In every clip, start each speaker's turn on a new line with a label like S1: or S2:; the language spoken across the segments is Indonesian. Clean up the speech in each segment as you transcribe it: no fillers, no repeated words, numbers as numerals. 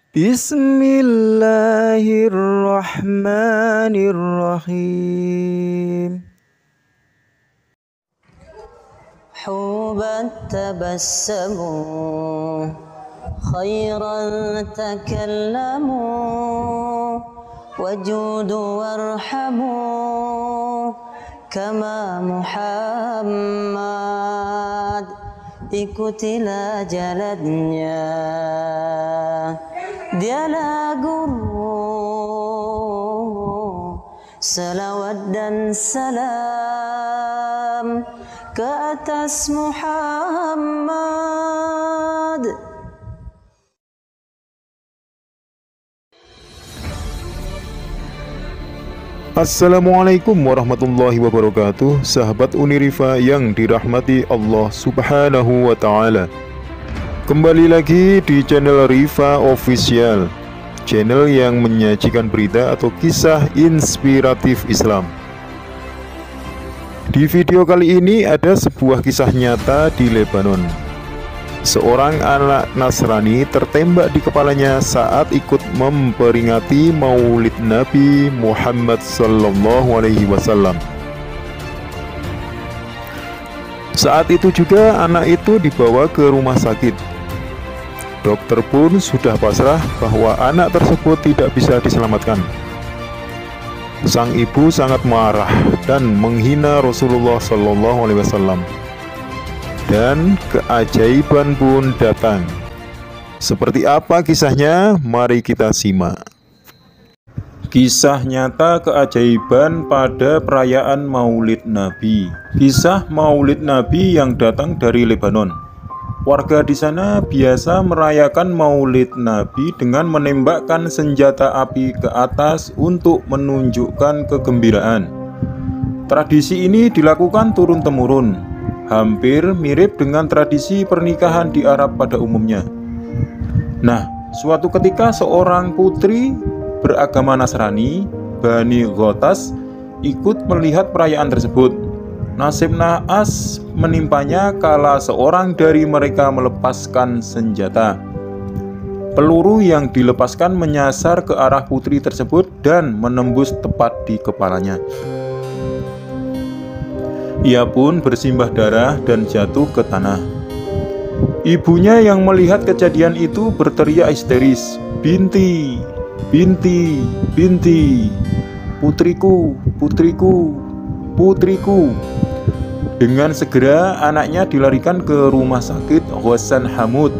S1: Bismillahirrahmanirrahim.
S2: Hubat tabassamu khairan takallamu wajudu warhamu kama Muhammad, ikutilah jalannya, dialah guru, salawat dan salam ke atas Muhammad.
S3: Assalamualaikum warahmatullahi wabarakatuh. Sahabat Unirifa yang dirahmati Allah subhanahu wa ta'ala, kembali lagi di channel Rifa Official, channel yang menyajikan berita atau kisah inspiratif Islam. Di video kali ini ada sebuah kisah nyata di Lebanon. Seorang anak Nasrani tertembak di kepalanya saat ikut memperingati Maulid Nabi Muhammad SAW. Saat itu juga anak itu dibawa ke rumah sakit. Dokter pun sudah pasrah bahwa anak tersebut tidak bisa diselamatkan. Sang ibu sangat marah dan menghina Rasulullah SAW. Dan keajaiban pun datang. Seperti apa kisahnya? Mari kita simak. Kisah nyata keajaiban pada perayaan Maulid Nabi. Kisah Maulid Nabi yang datang dari Lebanon. Warga di sana biasa merayakan Maulid Nabi dengan menembakkan senjata api ke atas untuk menunjukkan kegembiraan. Tradisi ini dilakukan turun-temurun, hampir mirip dengan tradisi pernikahan di Arab pada umumnya. Nah, suatu ketika seorang putri beragama Nasrani, Bani Ghotas, ikut melihat perayaan tersebut. Nasib naas menimpanya kala seorang dari mereka melepaskan senjata. Peluru yang dilepaskan menyasar ke arah putri tersebut dan menembus tepat di kepalanya. Ia pun bersimbah darah dan jatuh ke tanah. Ibunya yang melihat kejadian itu berteriak histeris, "Binti, binti, binti, putriku, putriku, putriku." Dengan segera anaknya dilarikan ke rumah sakit Ghassan Hamud.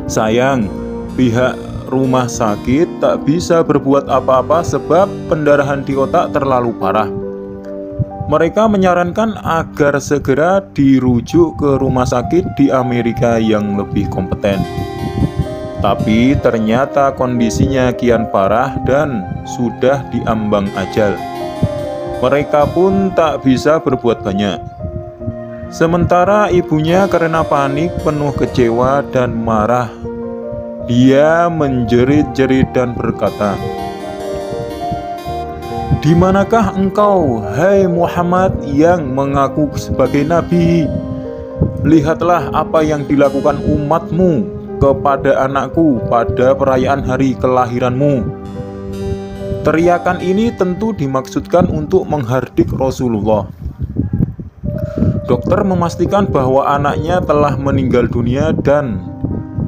S3: Sayang, pihak rumah sakit tak bisa berbuat apa-apa sebab pendarahan di otak terlalu parah. Mereka menyarankan agar segera dirujuk ke rumah sakit di Amerika yang lebih kompeten. Tapi ternyata kondisinya kian parah dan sudah diambang ajal. Mereka pun tak bisa berbuat banyak. Sementara ibunya karena panik penuh kecewa dan marah. Dia menjerit-jerit dan berkata, "Di manakah engkau, hai Muhammad yang mengaku sebagai nabi? Lihatlah apa yang dilakukan umatmu kepada anakku pada perayaan hari kelahiranmu." Teriakan ini tentu dimaksudkan untuk menghardik Rasulullah. Dokter memastikan bahwa anaknya telah meninggal dunia dan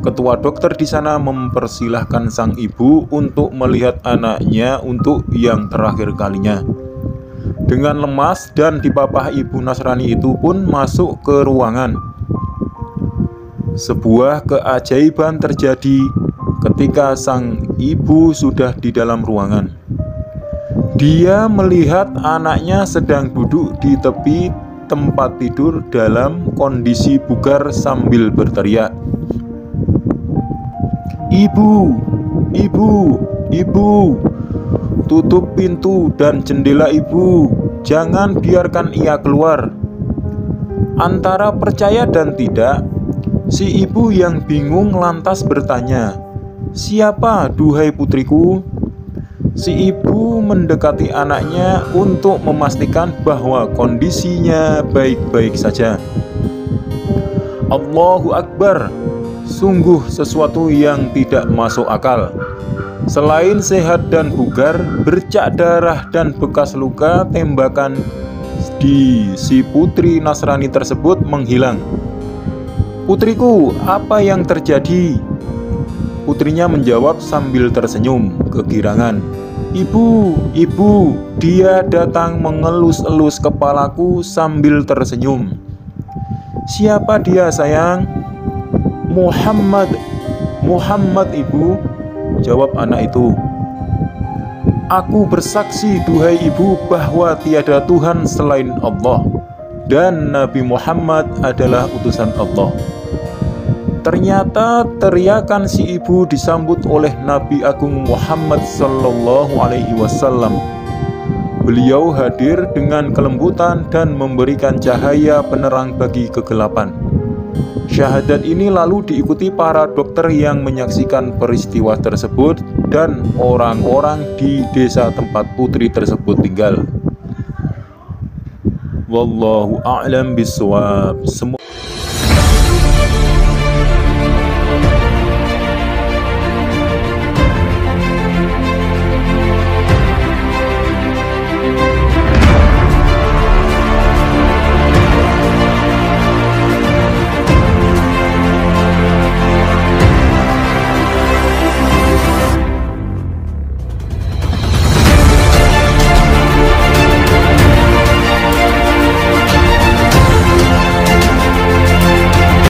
S3: ketua dokter di sana mempersilahkan sang ibu untuk melihat anaknya untuk yang terakhir kalinya. Dengan lemas dan dipapah, ibu Nasrani itu pun masuk ke ruangan. Sebuah keajaiban terjadi ketika sang ibu sudah di dalam ruangan. Dia melihat anaknya sedang duduk di tepi tempat tidur dalam kondisi bugar sambil berteriak, "Ibu, ibu, ibu, tutup pintu dan jendela ibu, jangan biarkan ia keluar." Antara percaya dan tidak, si ibu yang bingung lantas bertanya, "Siapa, duhai putriku?" Si ibu mendekati anaknya untuk memastikan bahwa kondisinya baik-baik saja. "Allahu Akbar, Sungguh sesuatu yang tidak masuk akal. Selain sehat dan bugar, bercak darah dan bekas luka tembakan di si putri Nasrani tersebut menghilang. "Putriku, apa yang terjadi?" Putrinya menjawab sambil tersenyum kegirangan. Ibu, dia datang mengelus-elus kepalaku sambil tersenyum." "Siapa dia, sayang?" Muhammad, Ibu," jawab anak itu. "Aku bersaksi, duhai ibu, bahwa tiada Tuhan selain Allah, dan Nabi Muhammad adalah utusan Allah." Ternyata teriakan si ibu disambut oleh Nabi Agung Muhammad Sallallahu Alaihi Wasallam. Beliau hadir dengan kelembutan dan memberikan cahaya penerang bagi kegelapan. Syahadat ini lalu diikuti para dokter yang menyaksikan peristiwa tersebut dan orang-orang di desa tempat putri tersebut tinggal. Wallahu a'lam bishawab.